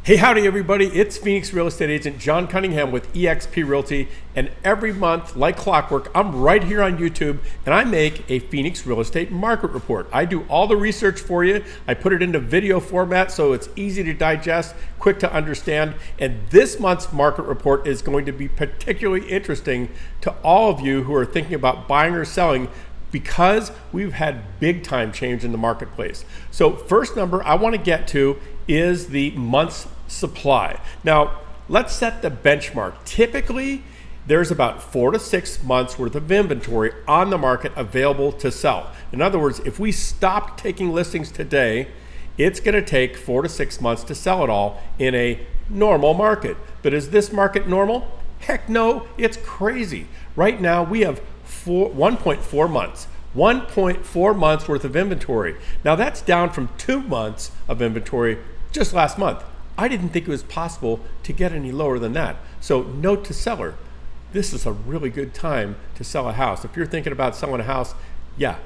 Hey, howdy everybody, it's Phoenix real estate agent John Cunningham with eXp Realty, and every month, like clockwork, I'm right here on YouTube and I make a Phoenix real estate market report. I do all the research for you. I put it into video format so it's easy to digest, quick to understand, and this month's market report is going to be particularly interesting to all of you who are thinking about buying or selling, because we've had big time change in the marketplace. So first number I want to get to is the month's supply. Now, let's set the benchmark. Typically, there's about 4 to 6 months worth of inventory on the market available to sell. In other words, if we stopped taking listings today, it's going to take 4 to 6 months to sell it all in a normal market. But is this market normal? Heck no, it's crazy. Right now, we have 1.4 months. 1.4 months worth of inventory. Now that's down from 2 months of inventory just last month. I didn't think it was possible to get any lower than that. So note to seller, this is a really good time to sell a house. If you're thinking about selling a house, yeah,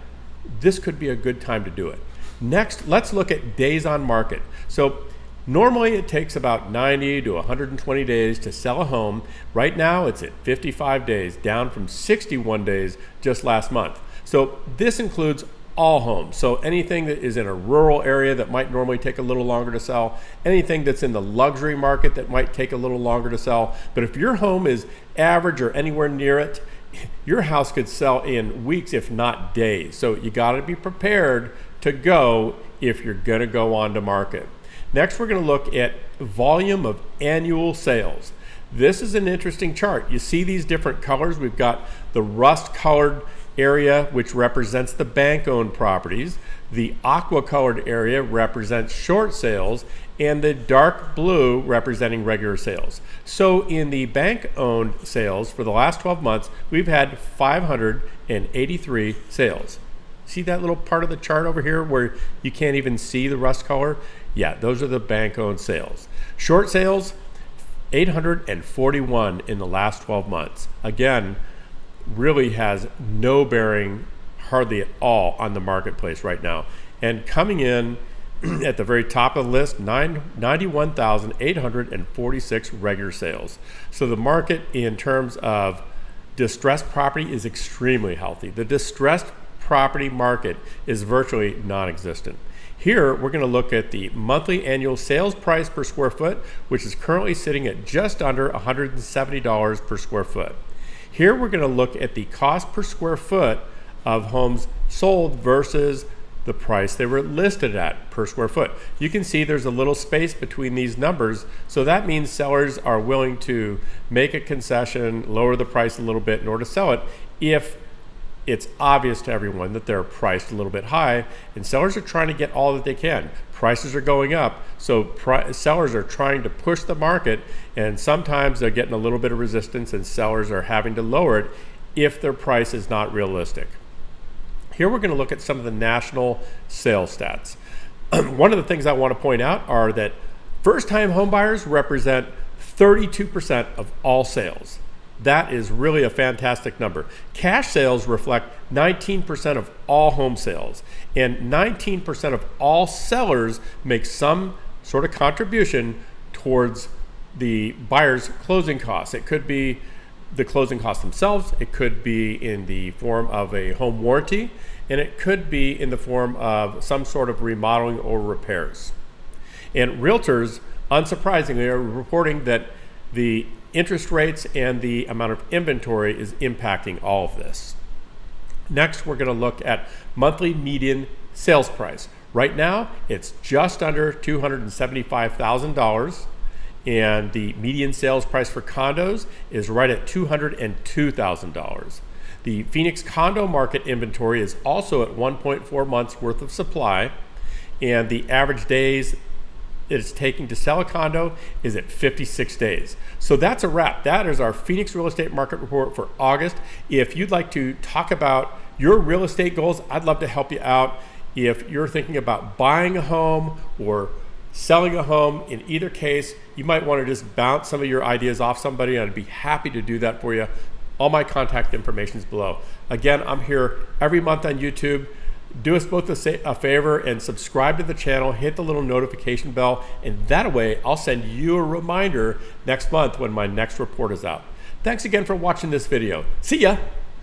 this could be a good time to do it. Next, let's look at days on market. So normally it takes about 90 to 120 days to sell a home. Right now it's at 55 days, down from 61 days just last month. So this includes all homes. So anything that is in a rural area that might normally take a little longer to sell, anything that's in the luxury market that might take a little longer to sell. But if your home is average or anywhere near it, your house could sell in weeks, if not days. So you got to be prepared to go if you're going to go on to market. Next, we're going to look at volume of annual sales. This is an interesting chart. You see these different colors. We've got the rust colored area, which represents the bank-owned properties. The aqua-colored area represents short sales, and the dark blue representing regular sales. So in the bank-owned sales for the last 12 months, we've had 583 sales. See that little part of the chart over here where you can't even see the rust color? Yeah, those are the bank-owned sales. Short sales, 841 in the last 12 months. Again, really has no bearing hardly at all on the marketplace right now. And coming in at the very top of the list, 91,846 regular sales. So the market in terms of distressed property is extremely healthy. The distressed property market is virtually non-existent. Here, we're going to look at the monthly annual sales price per square foot, which is currently sitting at just under $170 per square foot. Here we're going to look at the cost per square foot of homes sold versus the price they were listed at per square foot. You can see there's a little space between these numbers, so that means sellers are willing to make a concession, lower the price a little bit in order to sell it if it's obvious to everyone that they're priced a little bit high, and sellers are trying to get all that they can. Prices are going up, so sellers are trying to push the market, and sometimes they're getting a little bit of resistance and sellers are having to lower it if their price is not realistic. Here we're going to look at some of the national sales stats. One of the things I want to point out are that first-time home buyers represent 32% of all sales. That is really a fantastic number. Cash sales reflect 19% of all home sales, and 19% of all sellers make some sort of contribution towards the buyer's closing costs. It could be the closing costs themselves, it could be in the form of a home warranty, and it could be in the form of some sort of remodeling or repairs. And realtors, unsurprisingly, are reporting that the interest rates and the amount of inventory is impacting all of this. Next, we're going to look at monthly median sales price. Right now, it's just under $275,000, and the median sales price for condos is right at $202,000. The Phoenix condo market inventory is also at 1.4 months worth of supply, and the average days it's taking to sell a condo is at 56 days. So that's a wrap. That is our Phoenix real estate market report for August. If you'd like to talk about your real estate goals, I'd love to help you out. If you're thinking about buying a home or selling a home, in either case, you might want to just bounce some of your ideas off somebody, and I'd be happy to do that for you. All my contact information is below. Again, I'm here every month on YouTube. do us both a favor and subscribe to the channel, hit the little notification bell, and that way I'll send you a reminder next month when my next report is out. Thanks again for watching this video. See ya!